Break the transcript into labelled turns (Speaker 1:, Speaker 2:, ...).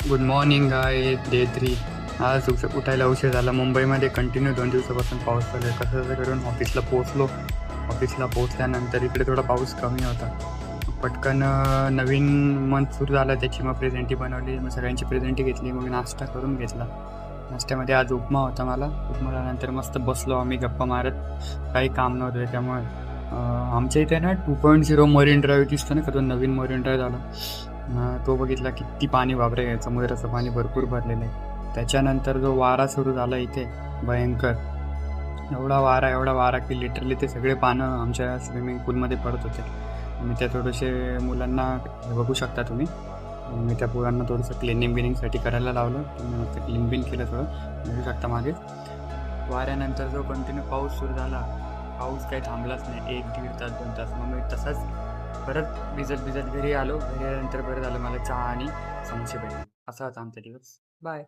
Speaker 1: Good morning आहे day 3. आज उठायला उशीर झाला. मुंबईमध्ये कंटिन्यू 2 दिवसापासून पाऊस चालू आहे. कसं करून ऑफिसला पोचलो. ऑफिसला पोचल्यानंतर इकडे थोडा पाऊस कमी होता. पटकन नवीन मंथ सुरू झाला, त्याची मग प्रेझेंटी बनवली. मग सगळ्यांची प्रेझेंटी घेतली. मग नाश्ता करून घेतला. नाश्त्यामध्ये आज उपमा होता मला. उपमानंतर मस्त बसलो आम्ही गप्पा मारत. काही काम नव्हतं त्यामुळे आमच्या इथे ना 2.0 मरीन ड्राईव्ह दिसतं ना का, तो नवीन मरीन ड्राईव्ह झाला. तो बघितला, किती पाणी वापरे, समुद्राचं पाणी भरपूर भरलेलं आहे. त्याच्यानंतर जो वारा सुरू झाला इथे भयंकर, एवढा वारा की लिटरली ते सगळे पानं आमच्या स्विमिंग पूलमध्ये पडत होते. मी त्या थोडेसे मुलांना बघू शकता तुम्ही. मी त्या मुलांना थोडंसं बिनिंगसाठी करायला लावलं. तुम्ही मग क्लीन केलं थोडं बघू शकता मागे. वाऱ्यानंतर जो कंटिन्यू पाऊस सुरू झाला, पाऊस काही थांबलाच नाही. 1-1.5 तास 2 तास. मग मी तसाच परत भिजत घरी आलो. घरी आल्यानंतर बरं झालं, मला चहा आणि समोसे भेटले. असा होता आमचा दिवस. बाय.